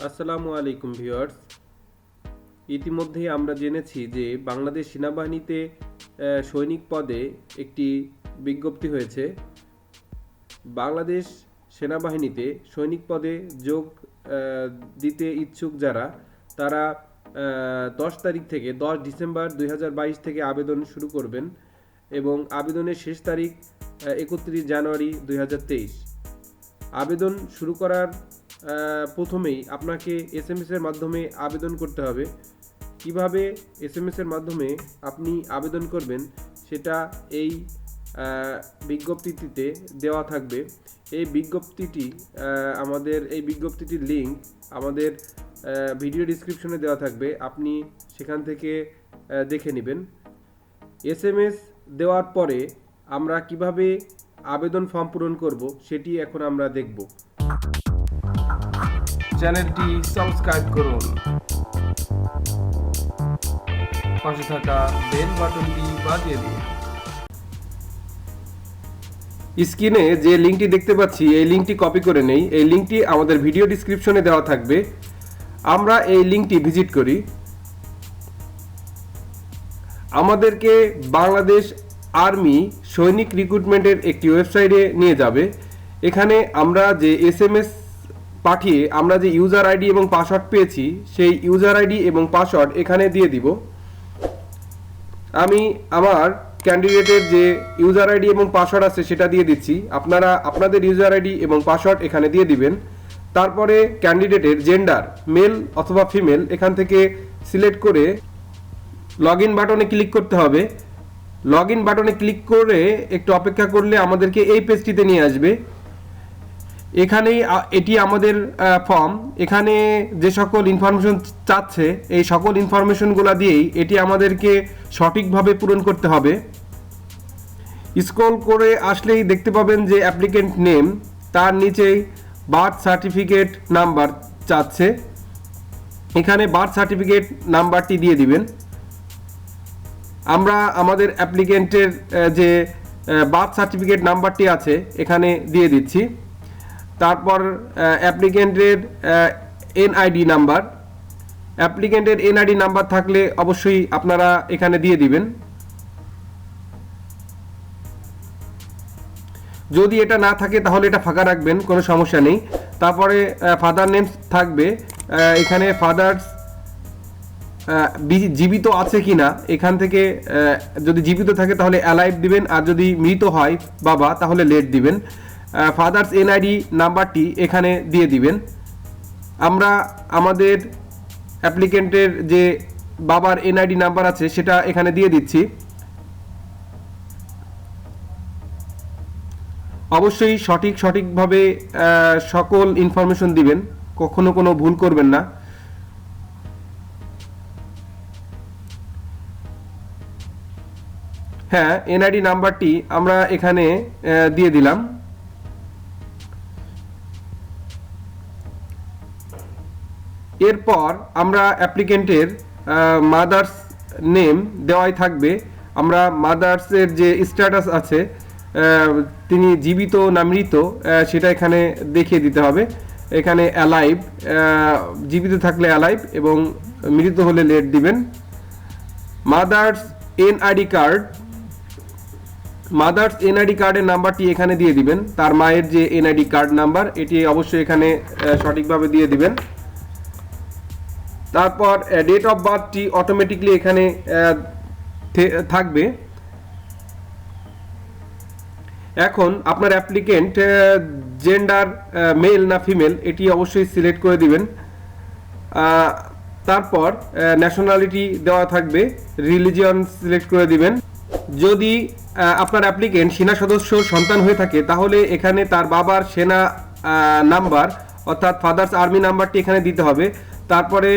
আসসালামু আলাইকুম ভিউয়ার্স। ইতিমধ্যেই আমরা জেনেছি যে বাংলাদেশ সেনাবাহিনীতে সৈনিক পদে একটি বিজ্ঞপ্তি হয়েছে। বাংলাদেশ সেনাবাহিনীতে সৈনিক পদে যোগ দিতে ইচ্ছুক যারা তারা 10 তারিখ থেকে 10 ডিসেম্বর 2022 থেকে আবেদন শুরু করবেন এবং আবেদনের শেষ তারিখ 31 জানুয়ারি 2023। আবেদন শুরু করার প্রথমেই আপনাকে এসএমএস এর মাধ্যমে আবেদন করতে হবে। কিভাবে এসএমএস এর মাধ্যমে আপনি আবেদন করবেন সেটা এই বিজ্ঞপ্তিটিতে দেওয়া থাকবে। এই বিজ্ঞপ্তিটির লিঙ্ক আমাদের ভিডিও ডিসক্রিপশনে দেওয়া থাকবে, আপনি সেখান থেকে দেখে নেবেন। এসএমএস দেওয়ার পরে আমরা কিভাবে আবেদন ফর্ম পূরণ করব সেটি এখন আমরা দেখব। চ্যানেলটি সাবস্ক্রাইব করুন, পাশে থাকা বেল বাটনটি বাজিয়ে দিন। স্ক্রিনে যে লিঙ্কটি দেখতে পাচ্ছি এই লিঙ্কটি কপি করে নেই। এই লিঙ্কটি আমাদের ভিডিও ডিসক্রিপশনে দেওয়া থাকবে। আমরা এই লিঙ্কটি ভিজিট করি। আমাদেরকে বাংলাদেশ আর্মি সৈনিক রিক্রুটমেন্টের একটি ওয়েবসাইটে নিয়ে যাবে। এখানে আমরা যে এসএমএস পাঠিয়ে আমরা যে ইউজার আইডি এবং পাসওয়ার্ড পেয়েছি সেই ইউজার আইডি এবং পাসওয়ার্ড এখানে দিয়ে দিব। আমি আমার ক্যান্ডিডেটের যে ইউজার আইডি এবং পাসওয়ার্ড আছে সেটা দিয়ে দিচ্ছি। আপনারা আপনাদের ইউজার আইডি এবং পাসওয়ার্ড এখানে দিয়ে দিবেন। তারপরে ক্যান্ডিডেটের জেন্ডার মেল অথবা ফিমেল এখান থেকে সিলেক্ট করে লগ ইন বাটনে ক্লিক করতে হবে। লগ ইন বাটনে ক্লিক করে একটু অপেক্ষা করলে আমাদেরকে এই পেজটিতে নিয়ে আসবে। এখানেই এটি আমাদের ফর্ম। এখানে যে সকল ইনফরমেশন চাচ্ছে এই সকল ইনফরমেশনগুলো দিয়েই এটি আমাদেরকে সঠিকভাবে পূরণ করতে হবে। স্ক্রল করে আসলেই দেখতে পাবেন যে অ্যাপ্লিকেন্ট নেম, তার নিচেই বার্থ সার্টিফিকেট নাম্বার চাচ্ছে। এখানে বার্থ সার্টিফিকেট নাম্বারটি দিয়ে দিবেন। আমরা আমাদের অ্যাপ্লিকেন্টের যে বার্থ সার্টিফিকেট নাম্বারটি আছে এখানে দিয়ে দিচ্ছি। তারপর অ্যাপ্লিকেন্টের এনআইডি নাম্বার, অ্যাপ্লিকেন্টের এনআইডি নাম্বার থাকলে অবশ্যই আপনারা এখানে দিয়ে দিবেন। যদি এটা না থাকে তাহলে এটা ফাঁকা রাখবেন, কোনো সমস্যা নেই। তারপরে ফাদার নেম থাকবে। এখানে ফাদার্স জীবিত আছে কিনা এখান থেকে যদি জীবিত থাকে তাহলে অ্যালাইভ দিবেন, আর যদি মৃত হয় বাবা তাহলে লেট দিবেন। ফাদার্স এনআইডি নাম্বারটি এখানে দিয়ে দিবেন। আমরা আমাদের অ্যাপ্লিকেন্টের যে বাবার এনআইডি নাম্বার আছে সেটা এখানে দিয়ে দিচ্ছি। অবশ্যই সঠিকভাবে সকল ইনফরমেশন দিবেন, কখনো কোনো ভুল করবেন না। হ্যাঁ, এনআইডি নাম্বারটি আমরা এখানে দিয়ে দিলাম। এরপর আমরা অ্যাপ্লিকেন্টের মাদার্স নেম দেওয়াই থাকবে। আমরা মাদার্সের যে স্ট্যাটাস আছে তিনি জীবিত না মৃত সেটা এখানে দেখিয়ে দিতে হবে। এখানে অ্যালাইভ, জীবিত থাকলে অ্যালাইভ এবং মৃত হলে লেট দিবেন। মাদার্স এনআইডি কার্ডের নাম্বারটি এখানে দিয়ে দিবেন। তার মায়ের যে এনআইডি কার্ড নাম্বার এটি অবশ্যই এখানে সঠিকভাবে দিয়ে দিবেন। তারপর ডেট অফ বার্থটি অটোমেটিকলি এখানে থাকবে। এখন আপনার অ্যাপ্লিকেন্ট জেন্ডার মেল না ফিমেল এটি অবশ্যই সিলেক্ট করে দিবেন। তারপর ন্যাশনালিটি দেওয়া থাকবে, রিলিজিয়ন সিলেক্ট করে দিবেন। যদি আপনার অ্যাপ্লিকেন্ট সেনা সদস্য সন্তান হয়ে থাকে তাহলে এখানে তার বাবার সেনা নাম্বার অর্থাৎ ফাদার্স আর্মি নাম্বারটি এখানে দিতে হবে। তারপরে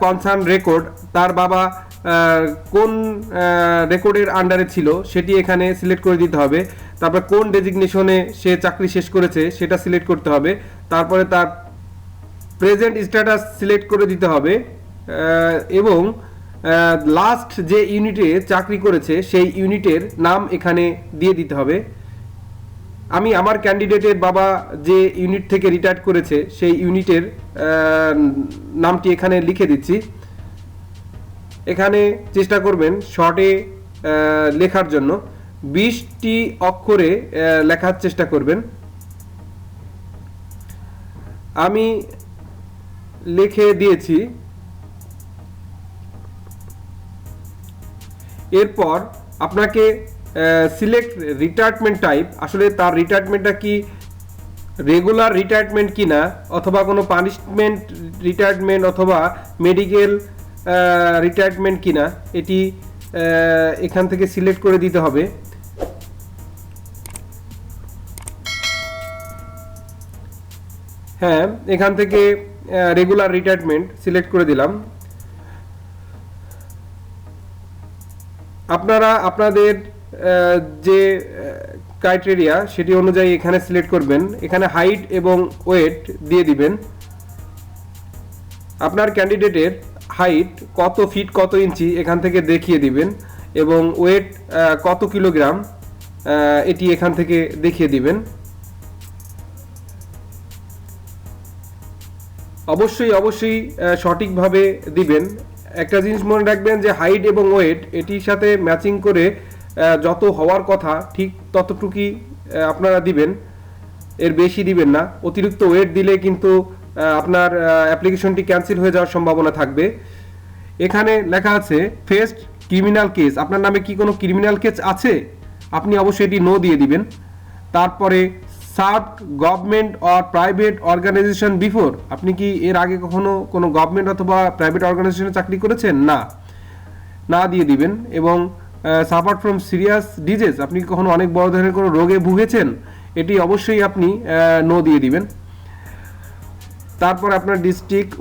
কনসার্ন রেকর্ড, তার বাবা কোন রেকর্ডের আন্ডারে ছিল সেটি এখানে সিলেক্ট করে দিতে হবে। তারপর কোন ডেজিগনেশনে সে চাকরি শেষ করেছে সেটা সিলেক্ট করতে হবে। তারপরে তার প্রেজেন্ট স্ট্যাটাস সিলেক্ট করে দিতে হবে এবং লাস্ট যে ইউনিটে চাকরি করেছে সেই ইউনিটের নাম এখানে দিয়ে দিতে হবে। আমি আমার ক্যান্ডিডেটের বাবা যে ইউনিট থেকে রিটায়ার করেছে সেই ইউনিটের নামটি এখানে লিখে দিচ্ছি। এখানে চেষ্টা করবেন শর্টে লেখার জন্য, 20টি অক্ষরে লেখার চেষ্টা করবেন। আমি লিখে দিয়েছি। এরপর আপনাকে সিলেক্ট রিটায়ারমেন্ট টাইপ, আসলে তার রিটায়ারমেন্টটা কি রেগুলার রিটায়ারমেন্ট কিনা, অথবা কোনো পানিশমেন্ট রিটায়ারমেন্ট, অথবা মেডিকেল রিটায়ারমেন্ট কিনা, এটি এখান থেকে সিলেক্ট করে দিতে হবে। হ্যাঁ, এখান থেকে রেগুলার রিটায়ারমেন্ট সিলেক্ট করে দিলাম। আপনারা আপনাদের যে ক্রাইটেরিয়া সেটি অনুযায়ী এখানে সিলেক্ট করবেন। এখানে হাইট এবং ওয়েট দিয়ে দিবেন। আপনার ক্যান্ডিডেটের হাইট কত ফিট কত ইঞ্চি এখান থেকে দেখিয়ে দিবেন, এবং ওয়েট কত কিলোগ্রাম এটি এখান থেকে দেখিয়ে দিবেন। অবশ্যই সঠিকভাবে দিবেন। একটা জিনিস মনে রাখবেন যে হাইট এবং ওয়েট এটির সাথে ম্যাচিং করে যত হওয়ার কথা ঠিক ততটুকুই আপনারা দিবেন, এর বেশি দিবেন না। অতিরিক্ত ওয়েট দিলে কিন্তু আপনার অ্যাপ্লিকেশনটি ক্যান্সেল হয়ে যাওয়ার সম্ভাবনা থাকবে। এখানে লেখা আছে ফেস্ট ক্রিমিনাল কেস, আপনার নামে কি কোনো ক্রিমিনাল কেস আছে, আপনি অবশ্যই এটি নো দিয়ে দিবেন। তারপরে serve government or private organisation before, আপনি কি এর আগে কখনো কোনো গভর্নমেন্ট অথবা প্রাইভেট অর্গানাইজেশনে চাকরি করেছেন, না দিয়ে দিবেন। এবং সাফার ফ্রম সিরিয়াস ডিজিজ, আপনি কি কখনো অনেক বড় ধরনের কোনো রোগে ভুগেছেন, এটি অবশ্যই আপনি নো দিয়ে দিবেন। তারপর আপনার ডিস্ট্রিক্ট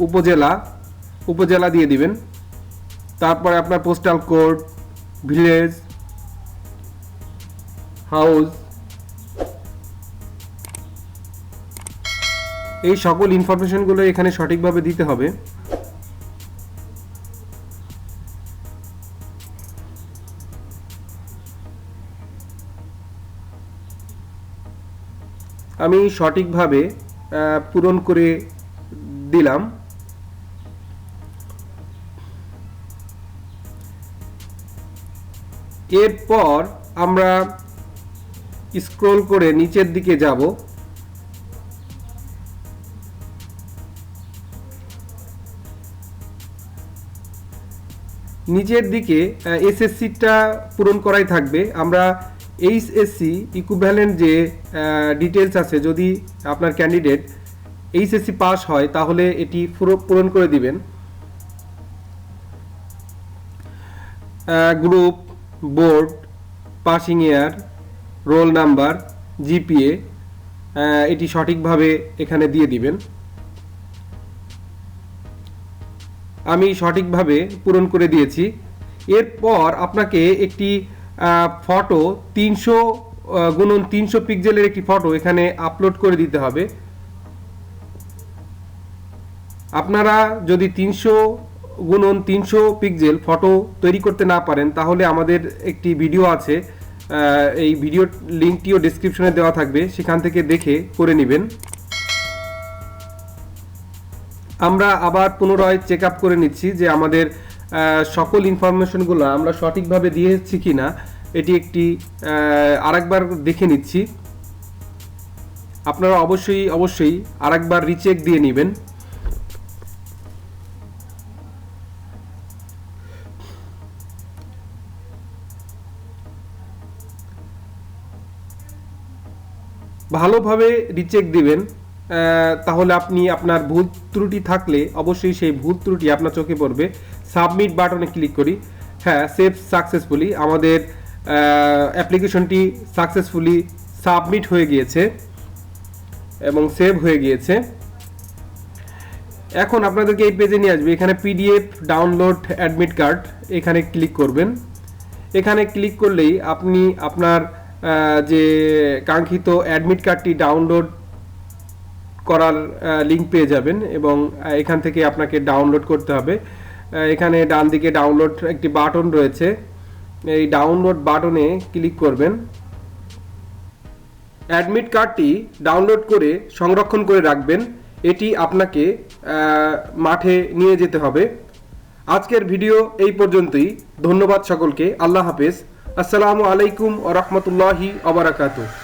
উপজেলা দিয়ে দিবেন। তারপরে আপনার পোস্টাল কোড, ভিলেজ, হাউস, এই সকল ইনফরমেশনগুলো এখানে সঠিকভাবে দিতে হবে। আমি সঠিকভাবে পূরণ করে দিলাম। এরপর আমরা স্ক্রল করে নিচের দিকে যাব। নিচের দিকে এসএসসিটা পূরণ করাই থাকবে। আমরা এইচএসসি ইকুইভ্যালেন্ট যে ডিটেলস আছে, যদি আপনার ক্যান্ডিডেট এইচএসসি পাস হয় তাহলে এটি পূরণ করে দিবেন। গ্রুপ, বোর্ড, পাসিং ইয়ার, রোল নাম্বার, জিপিএ এটি সঠিকভাবে এখানে দিয়ে দিবেন। আমি সঠিকভাবে পূরণ করে দিয়েছি। এরপর আপনাকে একটি ফটো 300x300 পিক্সেলের একটি ফটো এখানে আপলোড করে দিতে হবে। আপনারা যদি 300x300 পিক্সেল ফটো তৈরি করতে না পারেন তাহলে আমাদের একটি ভিডিও আছে, এই ভিডিওর লিঙ্কটিও ডেসক্রিপশনে দেওয়া থাকবে, সেখান থেকে দেখে করে নেবেন। আমরা আবার পুনরায় চেক আপ করে নিচ্ছি যে আমাদের সকল ইনফরমেশনগুলো আমরা সঠিকভাবে দিয়েছি কিনা, এটি একটি আরেকবার দেখে নিচ্ছি। আপনারা অবশ্যই আরেকবার রিচেক দিয়ে নেবেন। ভালোভাবে রিচেক দিবেন, তাহলে আপনি আপনার ভুল ত্রুটি থাকলে অবশ্যই সেই ভুল ত্রুটি আপনার চোখে পড়বে। সাবমিট বাটনে ক্লিক করি। হ্যাঁ, সেভ সাকসেসফুলি, আমাদের অ্যাপ্লিকেশনটি সাকসেসফুলি সাবমিট হয়ে গিয়েছে এবং সেভ হয়ে গিয়েছে। এখন আপনাদেরকে এই পেজে নিয়ে আসবে। এখানে পিডিএফ ডাউনলোড অ্যাডমিট কার্ড, এখানে ক্লিক করবেন। এখানে ক্লিক করলেই আপনি আপনার যে কাঙ্ক্ষিত অ্যাডমিট কার্ডটি ডাউনলোড করার লিঙ্ক পেয়ে যাবেন, এবং এখান থেকে আপনাকে ডাউনলোড করতে হবে। এখানে ডান দিকে ডাউনলোড একটি বাটন রয়েছে, এই ডাউনলোড বাটনে ক্লিক করবেন। অ্যাডমিট কার্ডটি ডাউনলোড করে সংরক্ষণ করে রাখবেন। এটি আপনাকে মাঠে নিয়ে যেতে হবে। আজকের ভিডিও এই পর্যন্তই। ধন্যবাদ সকলকে। আল্লাহ হাফেজ। আসসালামু আলাইকুম ওয়া রাহমাতুল্লাহি ওয়া বারাকাতুহু।